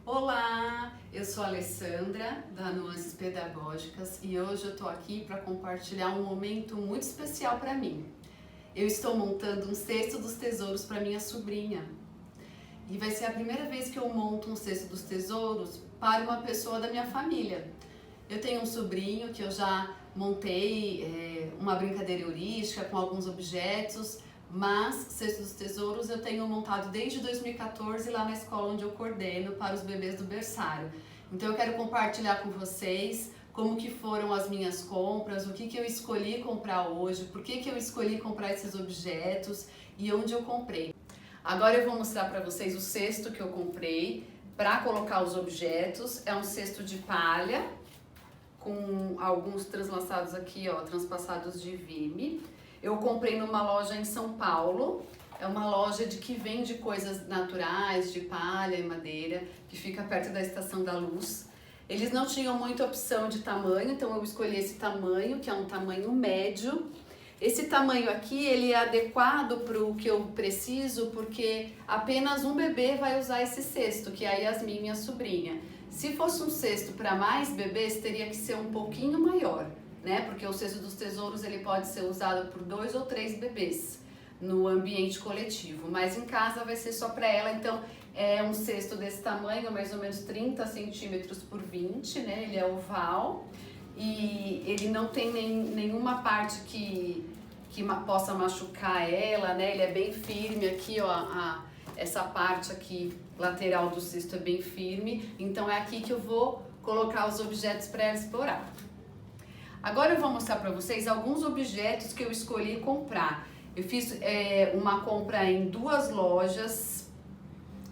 Olá, eu sou a Alessandra da Nuances Pedagógicas e hoje eu tô aqui para compartilhar um momento muito especial para mim. Eu estou montando um cesto dos tesouros para minha sobrinha e vai ser a primeira vez que eu monto um cesto dos tesouros para uma pessoa da minha família. Eu tenho um sobrinho que eu já montei uma brincadeira heurística com alguns objetos, mas Cesto dos Tesouros eu tenho montado desde 2014 lá na escola onde eu coordeno para os bebês do berçário. Então eu quero compartilhar com vocês como que foram as minhas compras, o que eu escolhi comprar hoje, por que eu escolhi comprar esses objetos e onde eu comprei. Agora eu vou mostrar para vocês o cesto que eu comprei para colocar os objetos. É um cesto de palha com alguns translaçados aqui, ó, transpassados de Vime. Eu comprei numa loja em São Paulo, é uma loja que vende coisas naturais, de palha e madeira, que fica perto da Estação da Luz. Eles não tinham muita opção de tamanho, então eu escolhi esse tamanho, que é um tamanho médio. Esse tamanho aqui, ele é adequado para o que eu preciso, porque apenas um bebê vai usar esse cesto, que é a Yasmin, minha sobrinha. Se fosse um cesto para mais bebês, teria que ser um pouquinho maior, né? Porque o cesto dos tesouros ele pode ser usado por 2 ou 3 bebês no ambiente coletivo, mas em casa vai ser só para ela. Então é um cesto desse tamanho, mais ou menos 30 centímetros por 20, né? Ele é oval e ele não tem nenhuma parte que possa machucar ela, né? Ele é bem firme aqui, ó, essa parte aqui lateral do cesto é bem firme, então é aqui que eu vou colocar os objetos para ela explorar. Agora eu vou mostrar para vocês alguns objetos que eu escolhi comprar. Eu fiz uma compra em 2 lojas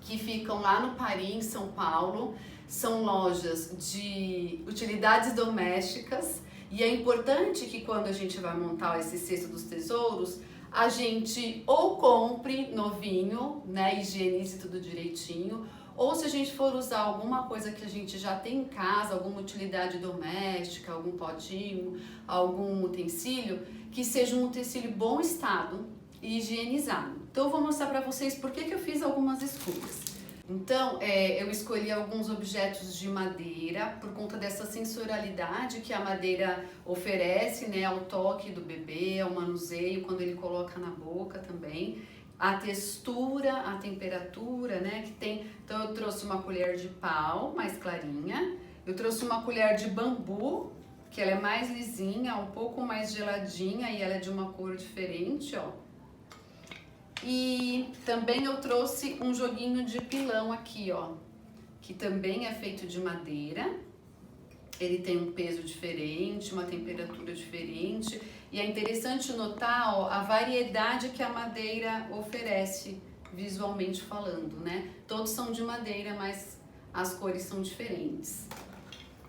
que ficam lá no Paris, em São Paulo. São lojas de utilidades domésticas e é importante que quando a gente vai montar esse cesto dos tesouros, a gente ou compre novinho, né, higienize tudo direitinho, ou se a gente for usar alguma coisa que a gente já tem em casa, alguma utilidade doméstica, algum potinho, algum utensílio, que seja um utensílio em bom estado e higienizado. Então eu vou mostrar para vocês por que eu fiz algumas escolhas. Então eu escolhi alguns objetos de madeira por conta dessa sensorialidade que a madeira oferece, né, ao toque do bebê, ao manuseio, quando ele coloca na boca também. A textura, a temperatura, né, que tem. Então eu trouxe uma colher de pau, mais clarinha. Eu trouxe uma colher de bambu, que ela é mais lisinha, um pouco mais geladinha e ela é de uma cor diferente, ó. E também eu trouxe um joguinho de pilão aqui, ó, que também é feito de madeira. Ele tem um peso diferente, uma temperatura diferente e é interessante notar, ó, a variedade que a madeira oferece visualmente falando, né? Todos são de madeira, mas as cores são diferentes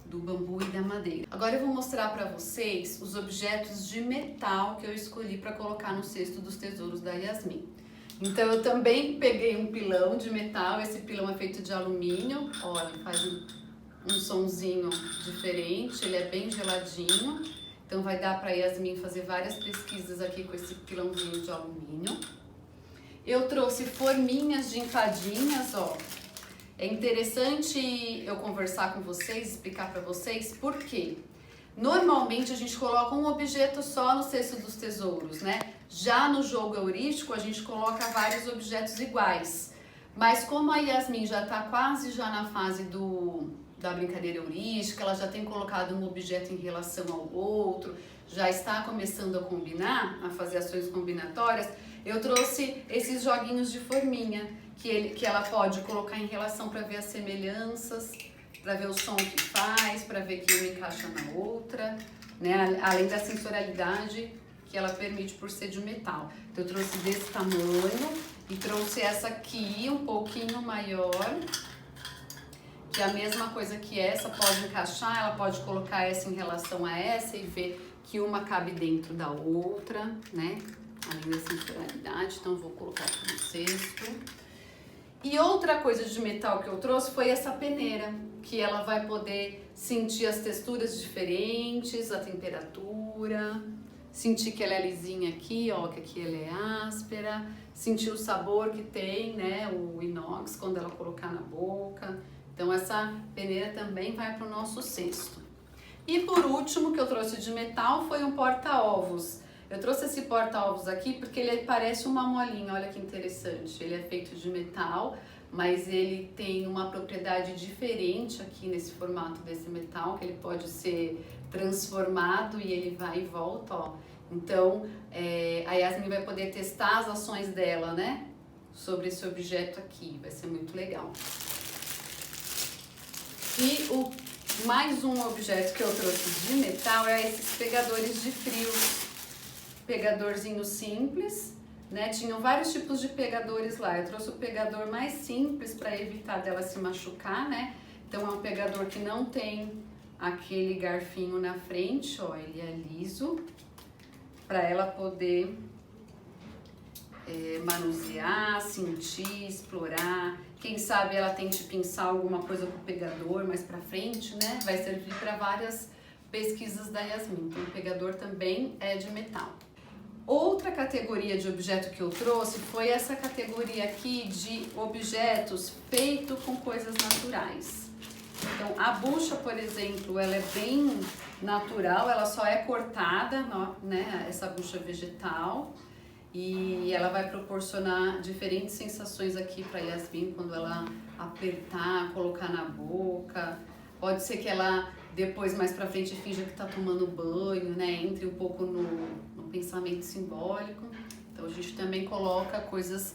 do bambu e da madeira. Agora eu vou mostrar para vocês os objetos de metal que eu escolhi para colocar no cesto dos tesouros da Yasmin. Então eu também peguei um pilão de metal, esse pilão é feito de alumínio, olha, faz um sonzinho diferente, ele é bem geladinho, então vai dar para Yasmin fazer várias pesquisas aqui com esse pilãozinho de alumínio. Eu trouxe forminhas de empadinhas, ó. É interessante eu conversar com vocês, explicar para vocês por quê. Normalmente a gente coloca um objeto só no cesto dos tesouros, né? Já no jogo heurístico a gente coloca vários objetos iguais. Mas como a Yasmin já está quase já na fase da brincadeira heurística, ela já tem colocado um objeto em relação ao outro, já está começando a combinar, a fazer ações combinatórias, eu trouxe esses joguinhos de forminha, que ela pode colocar em relação para ver as semelhanças, para ver o som que faz, para ver que uma encaixa na outra, né? Além da sensorialidade que ela permite por ser de metal. Então eu trouxe desse tamanho e trouxe essa aqui um pouquinho maior, que é a mesma coisa que essa, pode encaixar, ela pode colocar essa em relação a essa e ver que uma cabe dentro da outra, né? Além da sensorialidade, então eu vou colocar aqui no cesto. E outra coisa de metal que eu trouxe foi essa peneira, que ela vai poder sentir as texturas diferentes, a temperatura, sentir que ela é lisinha aqui, ó, que aqui ela é áspera, sentir o sabor que tem, né, o inox quando ela colocar na boca. Então essa peneira também vai para o nosso cesto. E por último, que eu trouxe de metal, foi um porta-ovos. Eu trouxe esse porta-ovos aqui porque ele parece uma molinha, olha que interessante. Ele é feito de metal, mas ele tem uma propriedade diferente aqui nesse formato desse metal, que ele pode ser transformado e ele vai e volta, ó. Então, a Yasmin vai poder testar as ações dela, né? Sobre esse objeto aqui, vai ser muito legal. E mais um objeto que eu trouxe de metal é esses pegadores de frios. Pegadorzinho simples, né? Tinham vários tipos de pegadores lá. Eu trouxe o pegador mais simples para evitar dela se machucar, né? Então é um pegador que não tem aquele garfinho na frente, ó, ele é liso, para ela poder manusear, sentir, explorar. Quem sabe ela tente pinçar alguma coisa com o pegador mais para frente, né? Vai servir para várias pesquisas da Yasmin. Então o pegador também é de metal. Outra categoria de objeto que eu trouxe foi essa categoria aqui de objetos feitos com coisas naturais. Então, a bucha, por exemplo, ela é bem natural, ela só é cortada, né, essa bucha vegetal, e ela vai proporcionar diferentes sensações aqui para Yasmin quando ela apertar, colocar na boca. Pode ser que ela depois, mais pra frente, finja que tá tomando banho, né? Entre um pouco no pensamento simbólico. Então a gente também coloca coisas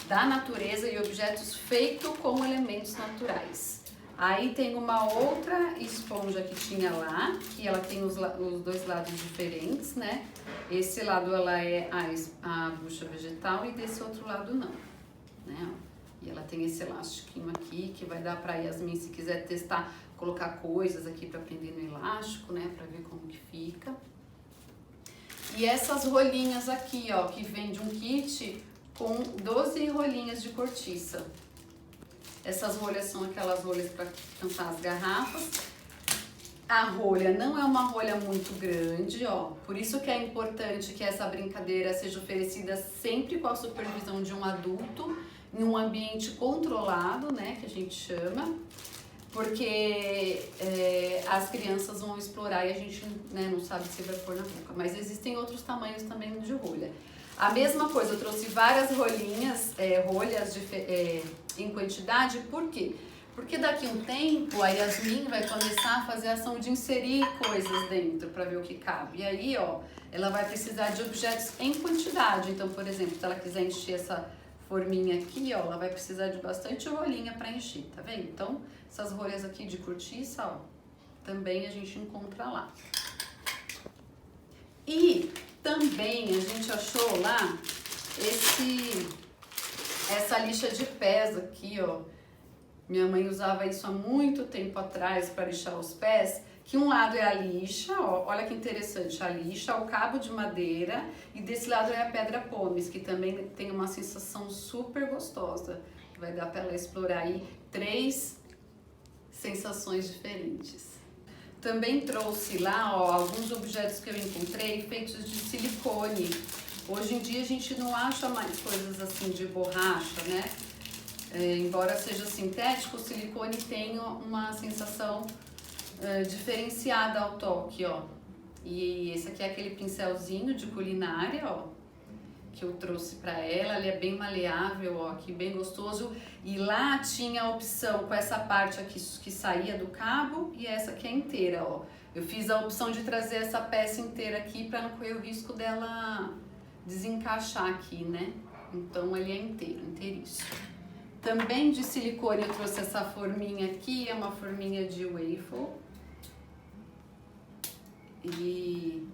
da natureza e objetos feitos com elementos naturais. Aí tem uma outra esponja que tinha lá, que ela tem os dois lados diferentes, né? Esse lado ela é a bucha vegetal e desse outro lado não, né? E ela tem esse elastiquinho aqui que vai dar pra Yasmin, se quiser testar, colocar coisas aqui para prender no elástico, né, para ver como que fica. E essas rolinhas aqui, ó, que vem de um kit com 12 rolinhas de cortiça. Essas rolhas são aquelas rolhas para tampar as garrafas. A rolha não é uma rolha muito grande, ó, por isso que é importante que essa brincadeira seja oferecida sempre com a supervisão de um adulto, em um ambiente controlado, né, que a gente chama. Porque as crianças vão explorar e a gente, né, não sabe se vai pôr na boca. Mas existem outros tamanhos também de rolha. A mesma coisa, eu trouxe várias rolinhas, rolhas em quantidade, por quê? Porque daqui a um tempo a Yasmin vai começar a fazer a ação de inserir coisas dentro para ver o que cabe. E aí, ó, ela vai precisar de objetos em quantidade. Então, por exemplo, se ela quiser encher essa forminha aqui, ó, ela vai precisar de bastante rolinha para encher, tá vendo? Então, essas rolhas aqui de cortiça, ó, também a gente encontra lá. E também a gente achou lá essa lixa de pés aqui, ó. Minha mãe usava isso há muito tempo atrás para lixar os pés, que um lado é a lixa, ó, olha que interessante, a lixa, o cabo de madeira, e desse lado é a pedra pomes, que também tem uma sensação super gostosa, que vai dar para ela explorar aí 3 sensações diferentes. Também trouxe lá, ó, alguns objetos que eu encontrei feitos de silicone. Hoje em dia a gente não acha mais coisas assim de borracha, né? Embora seja sintético, o silicone tem uma sensação diferenciada ao toque, ó. E esse aqui é aquele pincelzinho de culinária, ó, que eu trouxe pra ela. Ele é bem maleável, ó, aqui bem gostoso. E lá tinha a opção com essa parte aqui que saía do cabo e essa aqui é inteira, ó. Eu fiz a opção de trazer essa peça inteira aqui pra não correr o risco dela desencaixar aqui, né? Então ele é inteiro, inteiriço. Também de silicone eu trouxe essa forminha aqui, é uma forminha de waffle. E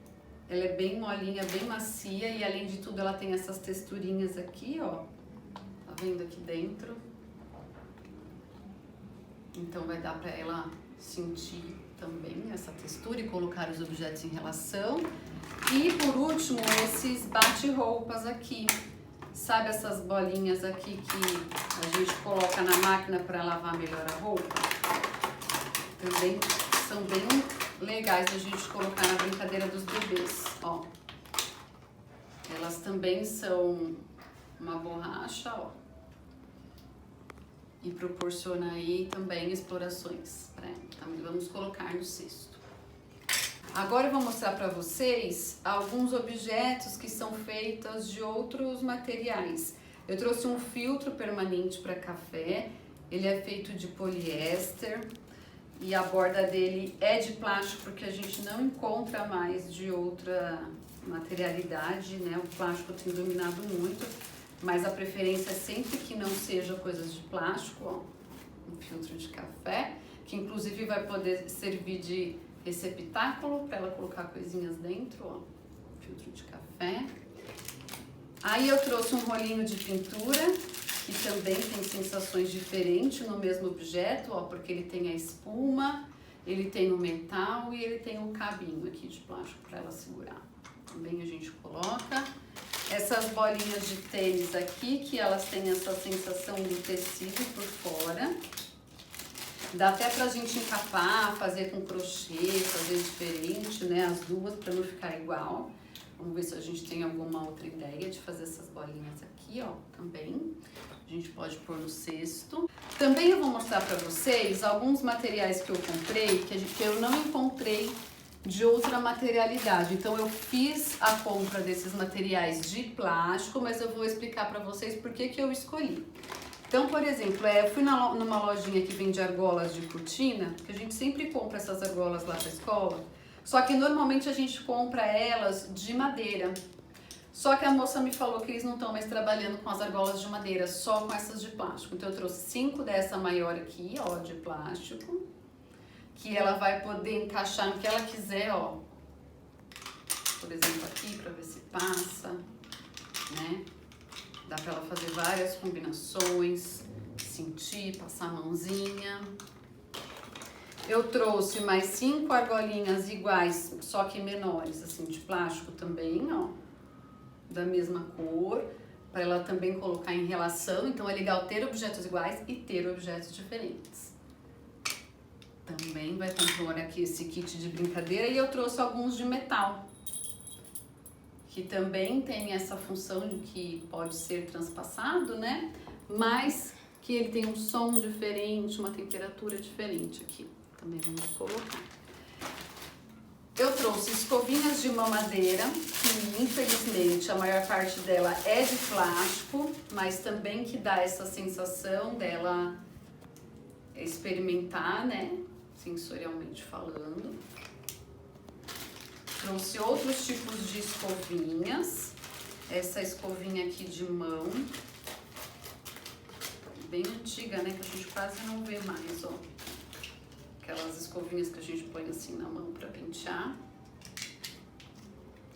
ela é bem molinha, bem macia e além de tudo ela tem essas texturinhas aqui, ó. Tá vendo aqui dentro? Então vai dar pra ela sentir também essa textura e colocar os objetos em relação. E por último, esses bate-roupas aqui. Sabe essas bolinhas aqui que a gente coloca na máquina para lavar melhor a roupa? Também são bem legais a gente colocar na brincadeira dos bebês, ó. Elas também são uma borracha, ó. e proporciona aí também explorações. Então vamos colocar no cesto. Agora eu vou mostrar para vocês alguns objetos que são feitos de outros materiais. Eu trouxe um filtro permanente para café, ele é feito de poliéster e a borda dele é de plástico porque a gente não encontra mais de outra materialidade, né? O plástico tem dominado muito, mas a preferência é sempre que não seja coisas de plástico, ó, um filtro de café, que inclusive vai poder servir de receptáculo para ela colocar coisinhas dentro, ó, filtro de café. Aí eu trouxe um rolinho de pintura, que também tem sensações diferentes no mesmo objeto, ó, porque ele tem a espuma, ele tem o metal e ele tem um cabinho aqui de plástico para ela segurar. Também a gente coloca essas bolinhas de tênis aqui, que elas têm essa sensação do tecido por fora. Dá até pra gente encapar, fazer com crochê, fazer diferente, né, as duas, para não ficar igual. Vamos ver se a gente tem alguma outra ideia de fazer essas bolinhas aqui, ó, também. A gente pode pôr no cesto. Também eu vou mostrar pra vocês alguns materiais que eu comprei, que eu não encontrei de outra materialidade. Então eu fiz a compra desses materiais de plástico, mas eu vou explicar pra vocês por que eu escolhi. Então, por exemplo, eu fui numa lojinha que vende argolas de cortina, que a gente sempre compra essas argolas lá pra escola, só que normalmente a gente compra elas de madeira. Só que a moça me falou que eles não estão mais trabalhando com as argolas de madeira, só com essas de plástico. Então eu trouxe 5 dessa maior aqui, ó, de plástico, que ela vai poder encaixar no que ela quiser, ó. Por exemplo, aqui, pra ver se passa, né? Dá pra ela fazer várias combinações, sentir, passar a mãozinha. Eu trouxe mais 5 argolinhas iguais, só que menores, assim, de plástico também, ó. Da mesma cor, para ela também colocar em relação. Então é legal ter objetos iguais e ter objetos diferentes. Também vai compor aqui esse kit de brincadeira e eu trouxe alguns de metal, que também tem essa função de que pode ser transpassado, né? Mas que ele tem um som diferente, uma temperatura diferente aqui. Também vamos colocar. Eu trouxe escovinhas de mamadeira, que infelizmente a maior parte dela é de plástico, mas também que dá essa sensação dela experimentar, né? Sensorialmente falando. Trouxe outros tipos de escovinhas. Essa escovinha aqui de mão, bem antiga, né? Que a gente quase não vê mais, ó. Aquelas escovinhas que a gente põe assim na mão para pentear.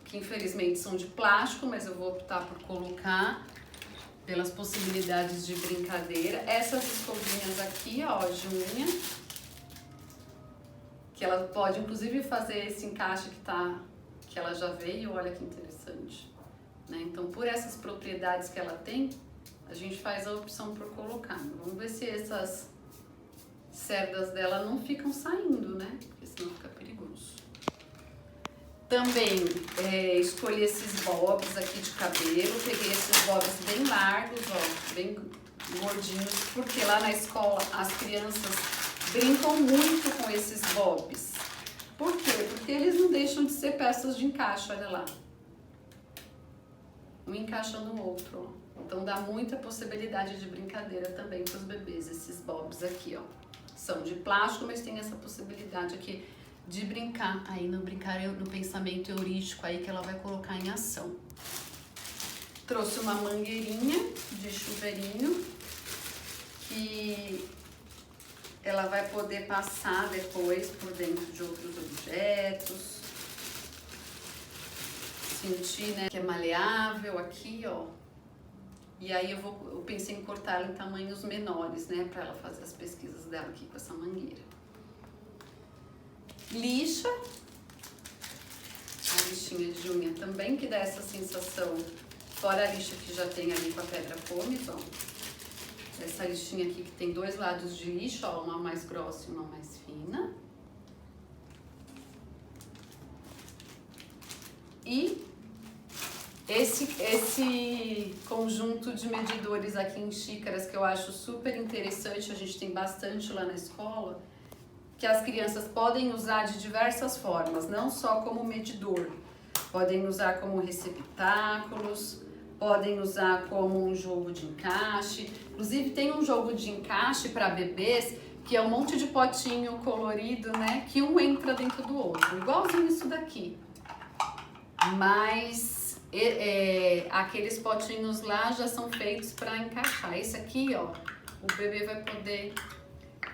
Que infelizmente são de plástico, mas eu vou optar por colocar pelas possibilidades de brincadeira. Essas escovinhas aqui, ó, de unha, que ela pode inclusive fazer esse encaixe que ela já veio, olha que interessante, né? Então, por essas propriedades que ela tem, a gente faz a opção por colocar. Vamos ver se essas cerdas dela não ficam saindo, né? Porque senão fica perigoso. Também escolhi esses bobs aqui de cabelo, peguei esses bobs bem largos, ó, bem gordinhos, porque lá na escola as crianças brincam muito com esses bobs. Por quê? Porque eles não deixam de ser peças de encaixe, olha lá. Um encaixando no outro, ó. Então dá muita possibilidade de brincadeira também para os bebês, esses bobs aqui, ó. São de plástico, mas tem essa possibilidade aqui de brincar, aí no pensamento heurístico aí que ela vai colocar em ação. Trouxe uma mangueirinha de chuveirinho, que ela vai poder passar depois por dentro de outros objetos. Sentir, né, que é maleável aqui, ó. E aí eu pensei em cortar ela em tamanhos menores, né, para ela fazer as pesquisas dela aqui com essa mangueira. Lixa, a lixinha de unha também, que dá essa sensação, fora a lixa que já tem ali com a pedra Pomes, ó. Essa lixinha aqui que tem 2 lados de lixa, ó, uma mais grossa e uma mais fina. E Esse conjunto de medidores aqui em xícaras que eu acho super interessante, a gente tem bastante lá na escola, que as crianças podem usar de diversas formas, não só como medidor. Podem usar como receptáculos, podem usar como um jogo de encaixe. Inclusive tem um jogo de encaixe para bebês que é um monte de potinho colorido, né? Que um entra dentro do outro, igualzinho isso daqui. Mas aqueles potinhos lá já são feitos para encaixar. Esse aqui, ó, o bebê vai poder,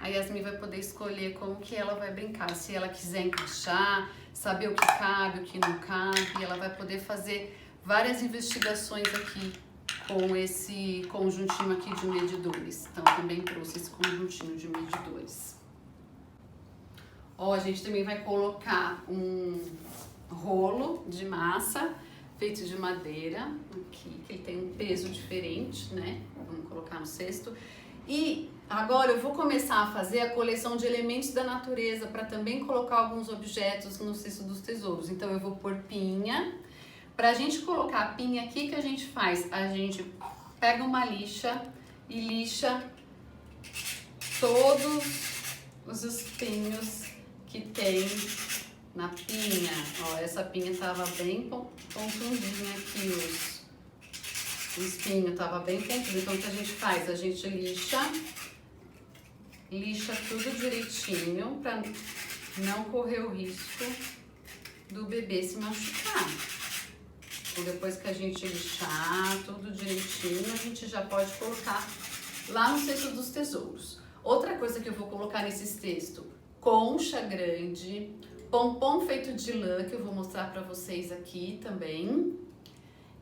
a Yasmin vai poder escolher como que ela vai brincar. Se ela quiser encaixar, saber o que cabe, o que não cabe, ela vai poder fazer várias investigações aqui com esse conjuntinho aqui de medidores. Então, eu também trouxe esse conjuntinho de medidores. Ó, a gente também vai colocar um rolo de massa feito de madeira aqui, que ele tem um peso diferente, né? Vamos colocar no cesto. E agora eu vou começar a fazer a coleção de elementos da natureza para também colocar alguns objetos no cesto dos tesouros. Então eu vou pôr pinha. Pra gente colocar a pinha aqui, que a gente faz? A gente pega uma lixa e lixa todos os espinhos que tem na pinha. Ó, essa pinha tava bem pontudinha aqui, o espinho tava bem pontudo. Então o que a gente faz? A gente lixa tudo direitinho pra não correr o risco do bebê se machucar. Então, depois que a gente lixar tudo direitinho, a gente já pode colocar lá no cesto dos tesouros. Outra coisa que eu vou colocar nesse cesto, concha grande, pompom feito de lã, que eu vou mostrar pra vocês aqui também,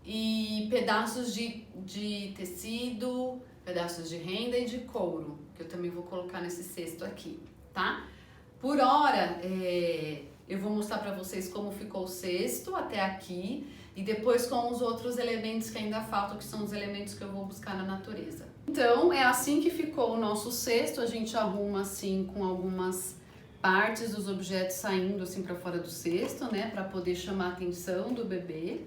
e pedaços de tecido, pedaços de renda e de couro, que eu também vou colocar nesse cesto aqui, tá? Por hora, eu vou mostrar pra vocês como ficou o cesto até aqui, e depois com os outros elementos que ainda faltam, que são os elementos que eu vou buscar na natureza. Então, é assim que ficou o nosso cesto. A gente arruma assim com algumas partes dos objetos saindo assim para fora do cesto, né, para poder chamar a atenção do bebê.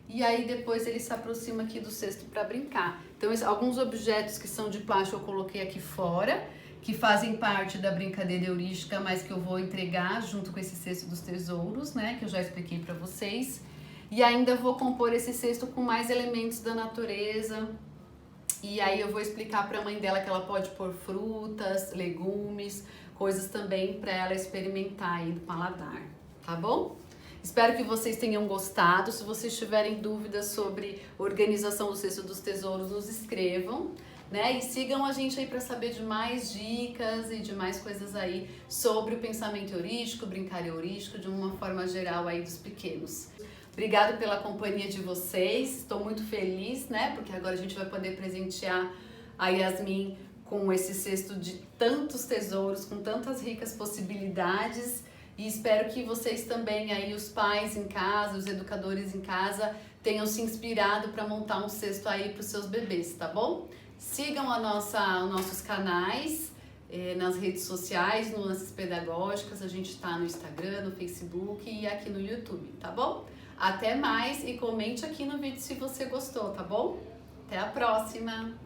E aí depois ele se aproxima aqui do cesto para brincar. Então, alguns objetos que são de plástico eu coloquei aqui fora, que fazem parte da brincadeira heurística, mas que eu vou entregar junto com esse cesto dos tesouros, né, que eu já expliquei para vocês. E ainda vou compor esse cesto com mais elementos da natureza. E aí eu vou explicar para a mãe dela que ela pode pôr frutas, legumes, coisas também para ela experimentar aí do paladar, tá bom? Espero que vocês tenham gostado. Se vocês tiverem dúvidas sobre organização do cesto dos tesouros, nos escrevam, né? E sigam a gente aí para saber de mais dicas e de mais coisas aí sobre o pensamento heurístico, brincar heurístico, de uma forma geral aí dos pequenos. Obrigada pela companhia de vocês, estou muito feliz, né? Porque agora a gente vai poder presentear a Yasmin com esse cesto de tantos tesouros, com tantas ricas possibilidades. E espero que vocês também aí, os pais em casa, os educadores em casa, tenham se inspirado para montar um cesto aí para os seus bebês, tá bom? Sigam os nossos canais nas redes sociais, Nuances Pedagógicas. A gente está no Instagram, no Facebook e aqui no YouTube, tá bom? Até mais e comente aqui no vídeo se você gostou, tá bom? Até a próxima!